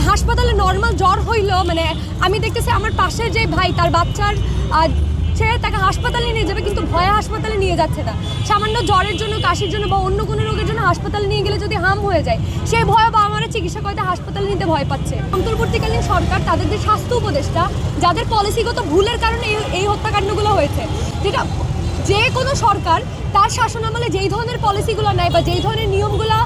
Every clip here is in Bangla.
হাসপাতালে নর্মাল জ্বর হইলো মানে আমি দেখতেছি আমার পাশের যে ভাই তার বাচ্চার সে তাকে হাসপাতালে নিয়ে যাবে কিন্তু ভয়ে হাসপাতালে নিয়ে যাচ্ছে না। সামান্য জ্বরের জন্য, কাশির জন্য বা অন্য কোনো রোগের জন্য হাসপাতালে নিয়ে গেলে যদি হাম হয়ে যায়, সেই ভয়ে বাবা মারা চিকিৎসা করতে হাসপাতালে নিতে ভয় পাচ্ছে। অন্তর্বর্তীকালীন সরকার তাদের যে স্বাস্থ্য উপদেষ্টা, যাদের পলিসিগত ভুলের কারণে এই হত্যাকাণ্ডগুলো হয়েছে, যেটা যে কোনো সরকার তার শাসনামলে যেই ধরনের পলিসিগুলো নেয় বা যেই ধরনের নিয়মগুলো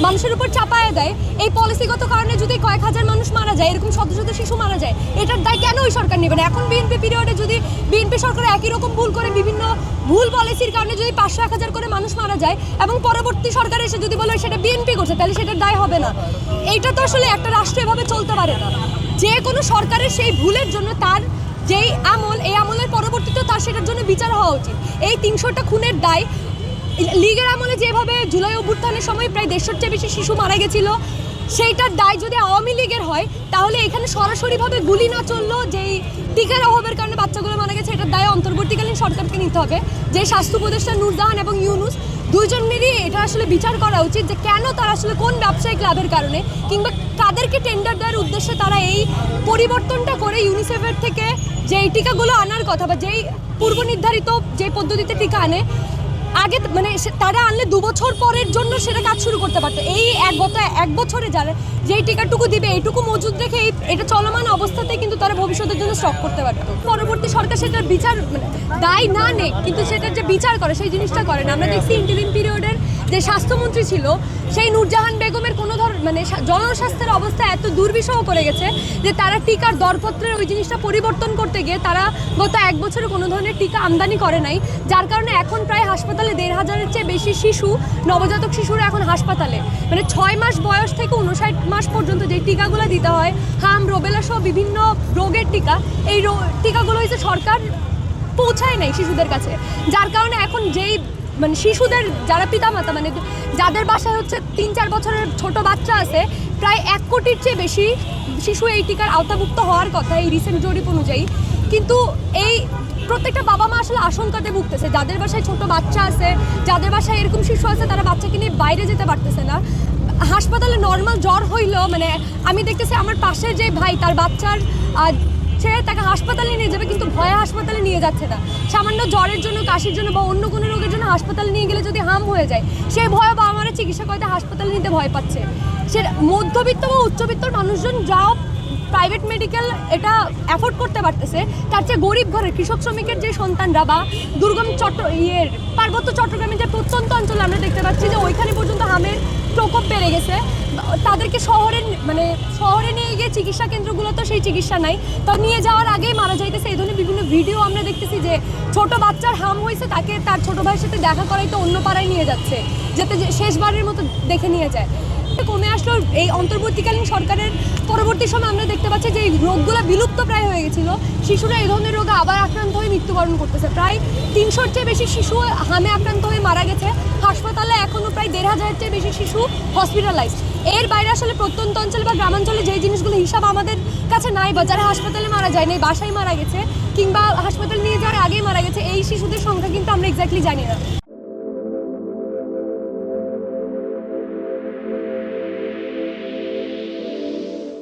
মানুষের উপর চাপায় দেয়, এই পলিসিগত কারণে যদি কয়েক হাজার মানুষ মারা যায়, এরকম শত শত শিশু মারা যায়, এটার দায় কেন ওই সরকার নেবে না? এখন বিএনপি পিরিয়ডে যদি বিএনপি সরকার একই রকম ভুল করে বিভিন্ন ভুল পলিসির কারণে যদি 500-1000 করে মানুষ মারা যায় এবং পরবর্তী সরকার এসে যদি বলে সেটা বিএনপি করছে, তাহলে সেটার দায় হবে না। এইটা তো আসলে একটা রাষ্ট্র এভাবে চলতে পারে না। যে কোনো সরকারের সেই ভুলের জন্য তার যেই আমল, এই আমলের পরবর্তীতে তার সেটার জন্য বিচার হওয়া উচিত। এই 300টা খুনের দায় লীগের আমলে যেভাবে জুলাই অভ্যুত্থানের সময় প্রায় 150-র চেয়ে বেশি শিশু মারা গেছিল, সেইটার দায় যদি আওয়ামী লীগের হয়, তাহলে এখানে সরাসরিভাবে গুলি না চললো যেই টিকার অভাবের কারণে বাচ্চাগুলো মারা গেছে, এটার দায় অন্তর্বর্তীকালীন সরকারকে নিতে হবে। যে স্বাস্থ্য উপদেষ্টা নূরজাহান এবং ইউনুস দুইজনেরই এটা আসলে বিচার করা উচিত যে কেন তারা আসলে কোন ব্যবসায়িক লাভের কারণে কিংবা কাদেরকে টেন্ডার দেওয়ার উদ্দেশ্যে তারা এই পরিবর্তনটা করে ইউনিসেফের থেকে যেই টিকাগুলো আনার কথা বা যেই পূর্ব নির্ধারিত যে পদ্ধতিতে টিকা আনে, আগে মানে তারা আনলে 2 বছর পরের জন্য সেটা কাজ শুরু করতে পারতো। এই এক বছরে যারা যেই টিকাটুকু দিবে এইটুকু মজুদ রেখে এটা চলমান অবস্থাতেই কিন্তু তারা ভবিষ্যতের জন্য স্টক করতে পারতো। পরবর্তী সরকার সেটার বিচার মানে দায় না নেই, কিন্তু সেটার যে বিচার করে সেই জিনিসটা করে না। আমরা দেখছি ইন্টারিম পিরিয়ডের যে স্বাস্থ্যমন্ত্রী ছিল, সেই নূরজাহান বেগমের কোনো মানে জনস্বাস্থ্যের অবস্থা এত দুর্বিষহ করে গেছে যে তারা টিকার দরপত্রের ওই জিনিসটা পরিবর্তন করতে গিয়ে তারা গত 1 বছরে কোনো ধরনের টিকা আমদানি করে নাই, যার কারণে এখন প্রায় হাসপাতালে 1500-এর চেয়ে বেশি শিশু, নবজাতক শিশুরা এখন হাসপাতালে, মানে 6 মাস বয়স থেকে 59 মাস পর্যন্ত যে টিকাগুলো দিতে হয়, হাম, রোবেলা সহ বিভিন্ন রোগের টিকা, এই টিকাগুলো হচ্ছে সরকার পৌঁছায় নাই শিশুদের কাছে, যার কারণে এখন যেই মানে শিশুদের যারা পিতামাতা মানে যাদের বাসায় হচ্ছে 3-4 বছরের ছোট বাচ্চা আছে, প্রায় 1 কোটির চেয়ে বেশি শিশু এই টিকার আওতাভুক্ত হওয়ার কথা এই রিসেন্ট জরিপ অনুযায়ী। কিন্তু এই প্রত্যেকটা বাবা মা আসলে আশঙ্কাতে ভুগতেছে, যাদের বাসায় ছোট বাচ্চা আছে, যাদের বাসায় এরকম শিশু আছে, তারা বাচ্চাকে নিয়ে বাইরে যেতে পারতেছে না। হাসপাতালে নর্মাল জ্বর হইলো মানে আমি দেখতেছি আমার পাশের যে ভাই তার বাচ্চার সে তাকে হাসপাতালে নিয়ে যাবে কিন্তু ভয়ে হাসপাতালে নিয়ে যাচ্ছে না। সামান্য জ্বরের জন্য, কাশির জন্য বা অন্য কোনো রোগের জন্য হাসপাতালে নিয়ে গেলে যদি হাম হয়ে যায়, সেই ভয়ে বাবা মারা চিকিৎসা করতে হাসপাতালে নিতে ভয় পাচ্ছে। সে মধ্যবিত্ত বা উচ্চবিত্ত মানুষজন যাও প্রাইভেট মেডিকেল এটা অ্যাফোর্ড করতে পারতেছে, তার চেয়ে গরিব ঘরের কৃষক শ্রমিকের যে সন্তানরা বা দুর্গম পার্বত্য চট্টগ্রামের যে প্রত্যন্ত অঞ্চলে আমরা দেখতে পাচ্ছি যে ওইখানে পর্যন্ত হামের প্রকোপ বেড়ে গেছে, তাদেরকে শহরে নিয়ে গিয়ে চিকিৎসা কেন্দ্রগুলো তো সেই চিকিৎসা নাই, তো নিয়ে যাওয়ার আগেই মারা যাইতেছে। এই ধরনের বিভিন্ন ভিডিও আমরা দেখতেছি যে ছোট বাচ্চার হাম হয়েছে, তাকে তার ছোট ভাইয়ের সাথে দেখা করাই তো অন্য পাড়ায় নিয়ে যাচ্ছে যাতে শেষবারের মতো দেখে নিয়ে যায়। কমে আসলো এই অন্তর্বর্তীকালীন সরকারের পরবর্তী সময় আমরা দেখতে পাচ্ছি যে এই রোগগুলো বিলুপ্ত প্রায় হয়ে গেছিলো, শিশুরা এই ধরনের রোগে আবার আক্রান্ত হয়ে মৃত্যুবরণ করতেছে। প্রায় 300-র চেয়ে বেশি শিশু হামে আক্রান্ত হয়ে মারা গেছে, হাসপাতালে এখনও প্রায় 1500-এর চেয়ে বেশি শিশু হসপিটালাইজড। এর বাইরে আসলে প্রত্যন্ত অঞ্চল বা গ্রামাঞ্চলে যেই জিনিসগুলো হিসাব আমাদের কাছে নাই বা যারা হাসপাতালে মারা যায় নাই, বাসায় মারা গেছে কিংবা হাসপাতালে নিয়ে যাওয়ার আগেই মারা গেছে, এই শিশুদের সংখ্যা কিন্তু আমরা এক্স্যাক্টলি জানি না।